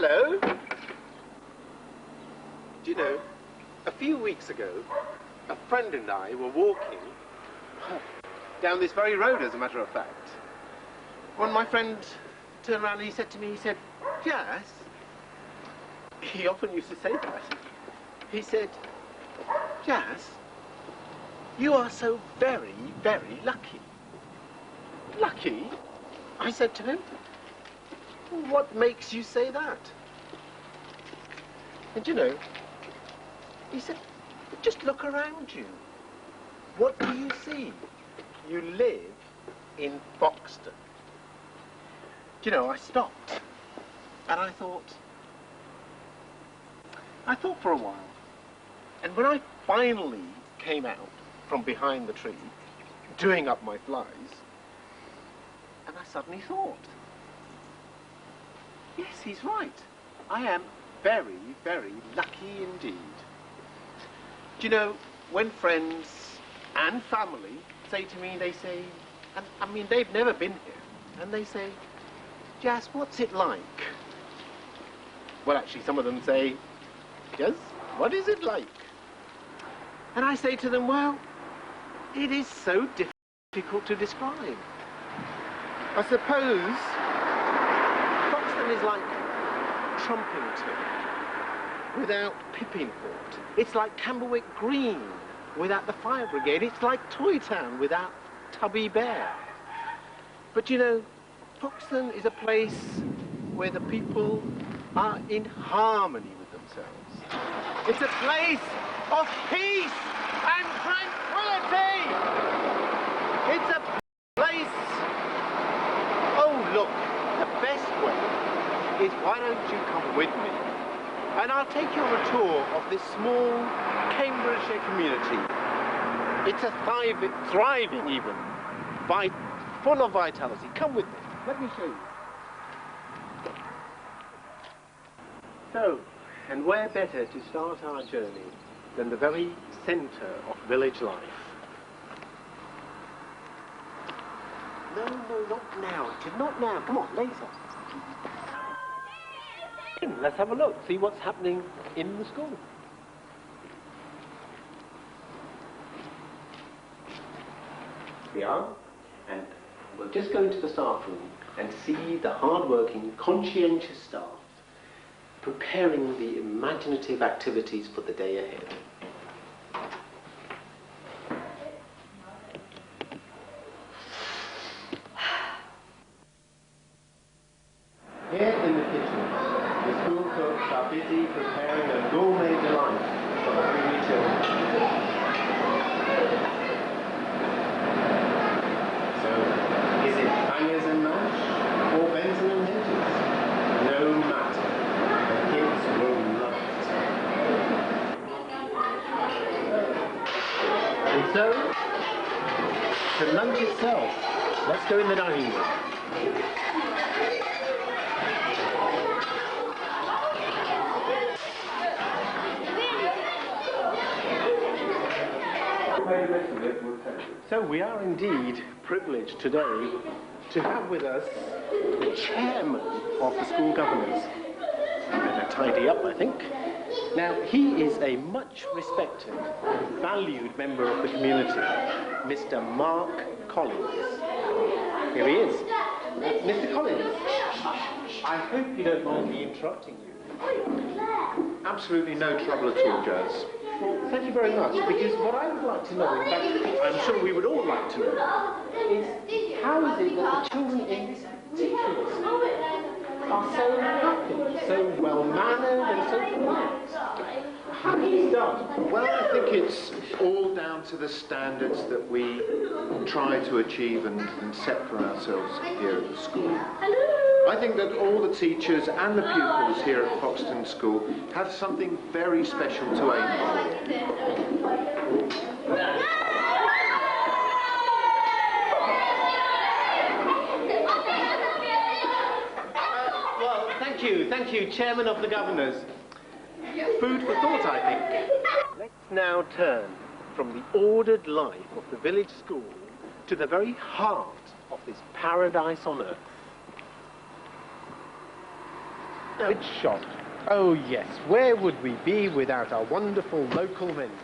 Hello. Do you know, a few weeks ago, a friend and I were walking down this very road, as a matter of fact. When my friend turned around and he said to me, he said, Jazz, he often used to say that. He said, Jazz, you are so very, very lucky. Lucky? I said to him, what makes you say that? And you know, he said, just look around you. What do you see? You live in Foxton. You know, I stopped and I thought for a while. And when I finally came out from behind the tree, doing up my flies, and I suddenly thought, yes, he's right. I am very, very lucky indeed. Do you know, when friends and family say to me, they say, and I mean, they've never been here, and they say, Jazz, what's it like? Well, actually, some of them say, Jazz, what is it like? And I say to them, well, it is so difficult to describe. I suppose Foxton is like Trumpington without Pippinport. It's like Camberwick Green without the fire brigade. It's like Toy Town without Tubby Bear. But you know, Foxton is a place where the people are in harmony with themselves. It's a place of peace and tranquility. It's a place... Oh, look, the best way is why don't you come with me? And I'll take you on a tour of this small Cambridgeshire community. It's a thriving even, full of vitality. Come with me. Let me show you. So, and where better to start our journey than the very centre of village life? No, not now. Not now. Come on, later. Let's have a look, see what's happening in the school. We are, and we'll just go into the staff room and see the hard-working, conscientious staff preparing the imaginative activities for the day ahead. Here in the kitchen, the school cooks are busy preparing a gourmet delight for the hungry children. So, is it bangers and mash or Benson and Hedges? No matter, the kids will love it. And so, to lunch itself, let's go in the dining room. So we are indeed privileged today to have with us the chairman of the school governors. Better tidy up, I think. Now, he is a much respected and valued member of the community, Mr. Mark Collins. Here he is. Mr. Collins, I hope you don't mind me interrupting you. Absolutely no trouble at all, Jazz. Well, thank you very much, because what I would like to know, in fact, I'm sure we would all like to know, is how is it that the children in this particular school are so happy, so well-mannered and so polite? How can you start? Well, I think it's all down to the standards that we try to achieve and set for ourselves here at the school. I think that all the teachers and the pupils here at Foxton School have something very special to aim for. Well, thank you, Chairman of the Governors. Food for thought, I think. Let's now turn from the ordered life of the village school to the very heart of this paradise on earth. Which shop? Oh yes, where would we be without our wonderful local vendors?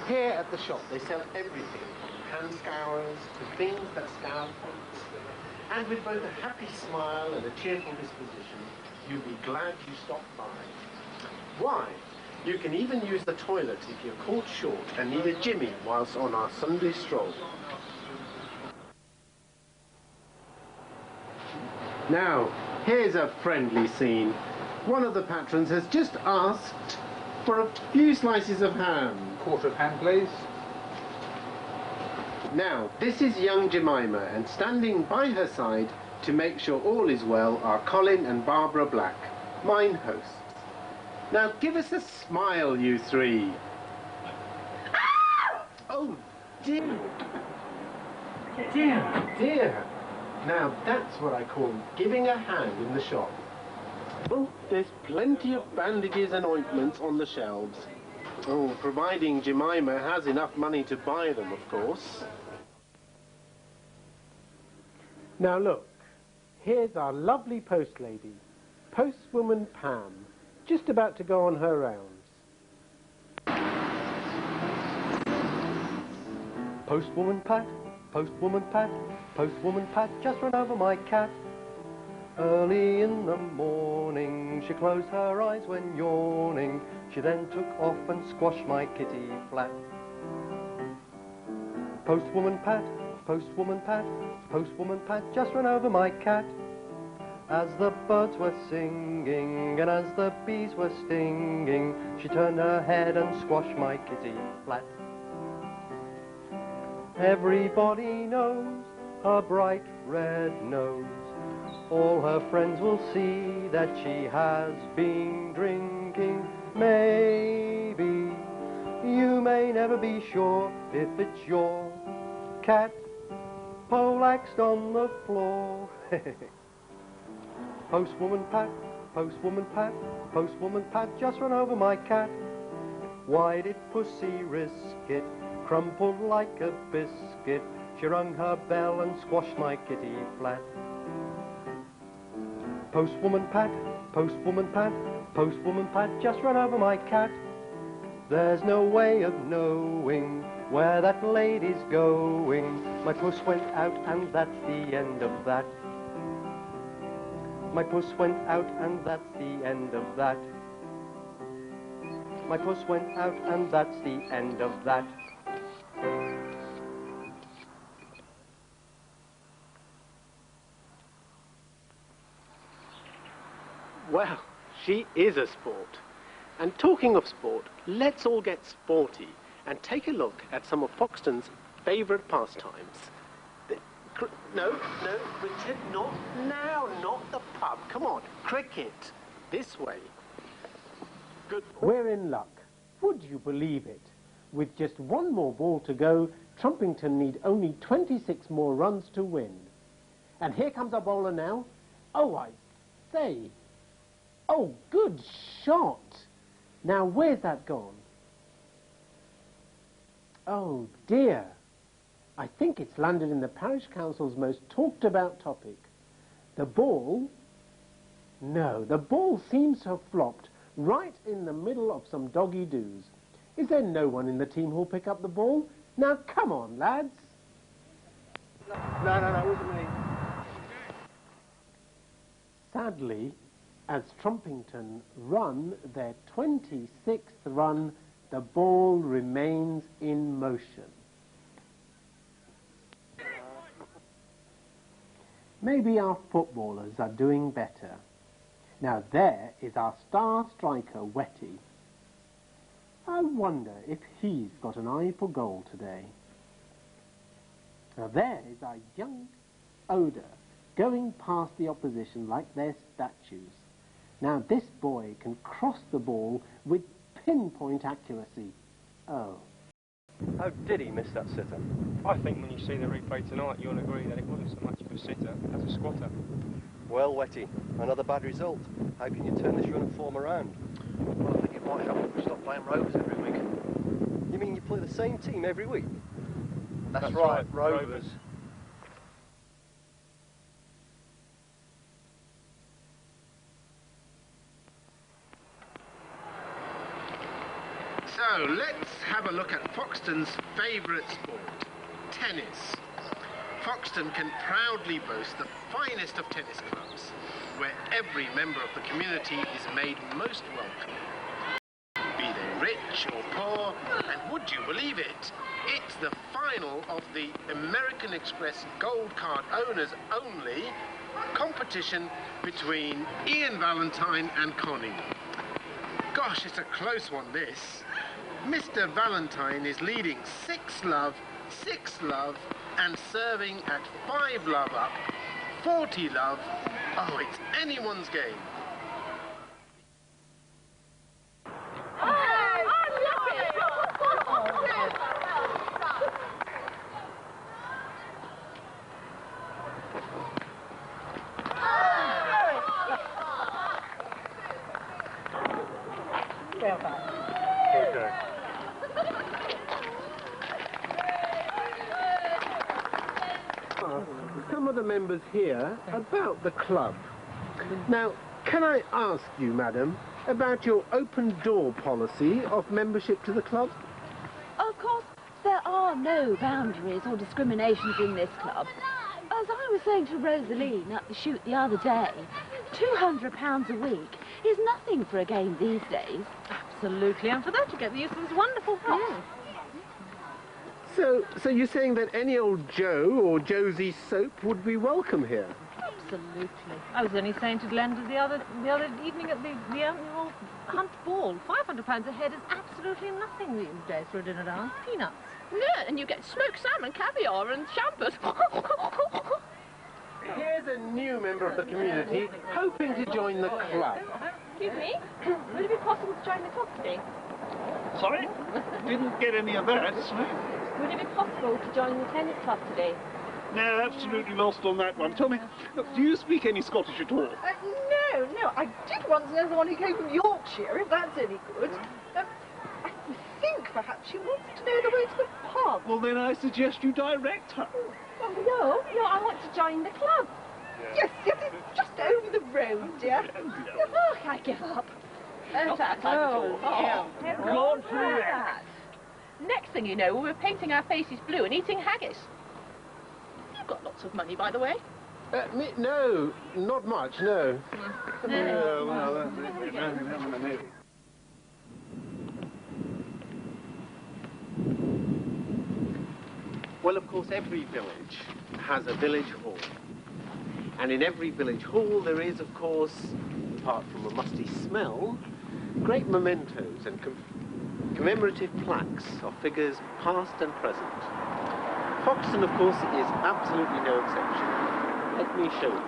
Here at the shop they sell everything from hand scourers to things that scour pots. And with both a happy smile and a cheerful disposition, you'll be glad you stopped by. Why? You can even use the toilet if you're caught short and need a jimmy whilst on our Sunday stroll. Now, here's a friendly scene. One of the patrons has just asked for a few slices of ham. Quarter of ham, please. Now, this is young Jemima, and standing by her side to make sure all is well are Colin and Barbara Black, mine hosts. Now, give us a smile, you three. Oh, dear. Dear, dear. Now, that's what I call giving a hand in the shop. Well, there's plenty of bandages and ointments on the shelves. Oh, providing Jemima has enough money to buy them, of course. Now look, here's our lovely post lady, postwoman Pam, just about to go on her rounds. Postwoman Pat, postwoman Pat, postwoman Pat, just run over my cat. Early in the morning, she closed her eyes when yawning. She then took off and squashed my kitty flat. Postwoman Pat, postwoman Pat, postwoman Pat, just run over my cat. As the birds were singing and as the bees were stinging, she turned her head and squashed my kitty flat. Everybody knows her bright red nose. All her friends will see that she has been drinking. Maybe you may never be sure if it's your cat poleaxed on the floor. Postwoman Pat, postwoman Pat, postwoman Pat, just run over my cat. Why did Pussy risk it, crumpled like a biscuit? She rung her bell and squashed my kitty flat. Postwoman Pat, postwoman Pat, postwoman Pat, just run over my cat. There's no way of knowing where that lady's going. My puss went out and that's the end of that. My puss went out and that's the end of that. My puss went out and that's the end of that. Well, she is a sport. And talking of sport, let's all get sporty and take a look at some of Foxton's favourite pastimes. No, Richard, not now, not the pub. Come on, cricket. This way. Good. We're in luck. Would you believe it? With just one more ball to go, Trumpington need only 26 more runs to win. And here comes our bowler now. Oh, I say. Oh, good shot. Now, where's that gone? Oh, dear. I think it's landed in the parish council's most talked about topic. The ball? No, the ball seems to have flopped right in the middle of some doggy-doos. Is there no one in the team who'll pick up the ball? Now, come on, lads. No, it wasn't me. Sadly, as Trumpington run their 26th run, the ball remains in motion. Maybe our footballers are doing better. Now there is our star striker, Wetty. I wonder if he's got an eye for goal today. Now there is our young Oda going past the opposition like they're statues. Now this boy can cross the ball with pinpoint accuracy. Oh. How did he miss that sitter? I think when you see the replay tonight, you'll agree that it wasn't so much of a sitter as a squatter. Well, Wetty, another bad result. How can you turn this run of form around? Well, I think it might help if we stop playing Rovers every week. You mean you play the same team every week? That's right, Rovers. So let's have a look at Foxton's favourite sport, tennis. Foxton can proudly boast the finest of tennis clubs, where every member of the community is made most welcome. Be they rich or poor, and would you believe it? It's the final of the American Express Gold Card Owners Only competition between Ian Valentine and Connie. Gosh, it's a close one, this. Mr. Valentine is leading 6-love, 6-love, and serving at 5-love up, 40-love. Oh, it's anyone's game. Some of the members here about the club. Now, can I ask you, madam, about your open door policy of membership to the club? Of course, there are no boundaries or discriminations in this club. As I was saying to Rosaline at the shoot the other day, £200 a week is nothing for a game these days. Absolutely, and for that you get the use of this wonderful house. So you're saying that any old Joe or Josie Soap would be welcome here? Absolutely. I was only saying to Glenda the other evening at the annual Hunt Ball, £500 a head is absolutely nothing these days for a dinner dance. Peanuts. Yeah, and you get smoked salmon, caviar and champers. Here's a new member of the community hoping to join the club. Excuse me, would it be possible to join the club today? Sorry? Didn't get any of that. Would it be possible to join the tennis club today? No, absolutely lost on that one. Tell me, look, do you speak any Scottish at all? No, I did once know the one who came from Yorkshire, if that's any good. I think perhaps she wants to know the way to the pub. Well, then I suggest you direct her. Oh, no, I want to join the club. Yes, it's just over the road, dear. Oh, I give up. Next thing you know, we're painting our faces blue and eating haggis. You've got lots of money, by the way. No, not much, no. Well, of course, every village has a village hall. And in every village hall there is, of course, apart from a musty smell, great mementos and commemorative plaques of figures past and present. Foxton, of course, is absolutely no exception. Let me show you.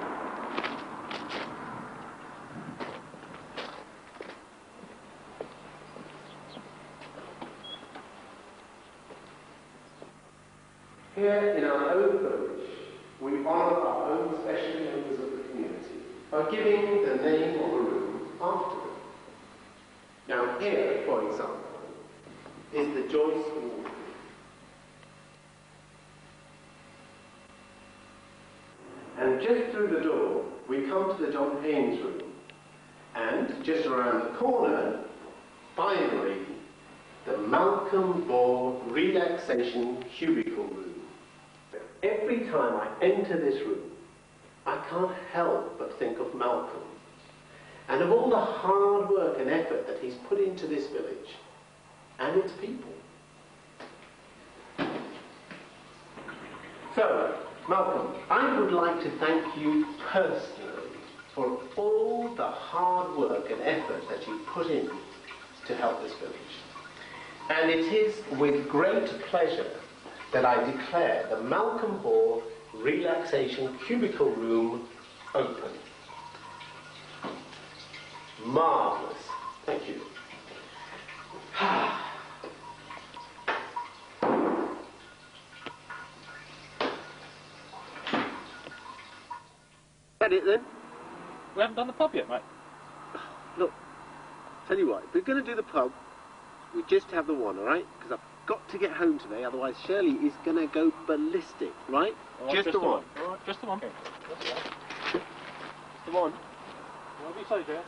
Here in our own village, we honour our own special members of the community by giving the name of a room after them. Now here, for example, is the Joyce Ward. And just through the door, we come to the John Haynes room. And just around the corner, finally, the Malcolm Ball Relaxation Cubicle Room. Every time I enter this room, I can't help but think of Malcolm and of all the hard work and effort that he's put into this village and its people. So, Malcolm, I would like to thank you personally for all the hard work and effort that you've put in to help this village. And it is with great pleasure that I declare the Malcolm Hall Relaxation Cubicle Room open. Marvellous. Thank you. That it then? We haven't done the pub yet, mate. Look, tell you what, if we're going to do the pub, we just have the one, all right? Because I've got to get home today, otherwise Shirley is going to go ballistic, right? Right, just the one. All right, just the one. Just the one. Whatever you say, Jess.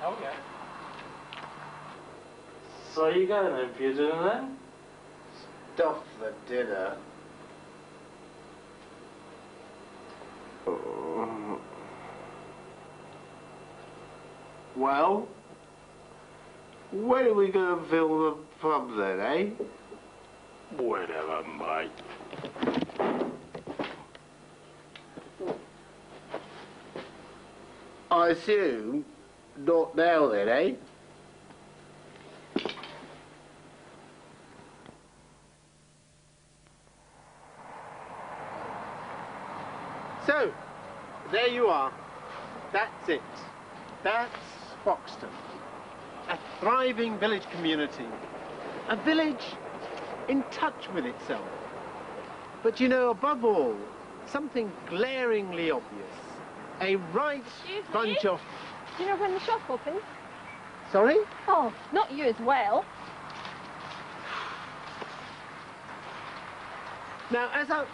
Oh, yeah. So you going then for your dinner then? Stuff the dinner. Well, when are we going to fill the pub then, eh? Whatever, mate. I assume not now then, eh? So, there you are. That's it. That's Foxton. A thriving village community. A village in touch with itself. But you know, above all, something glaringly obvious. A right bunch of... Do you know when the shop opens? Sorry? Oh, not you as well. Now, as I...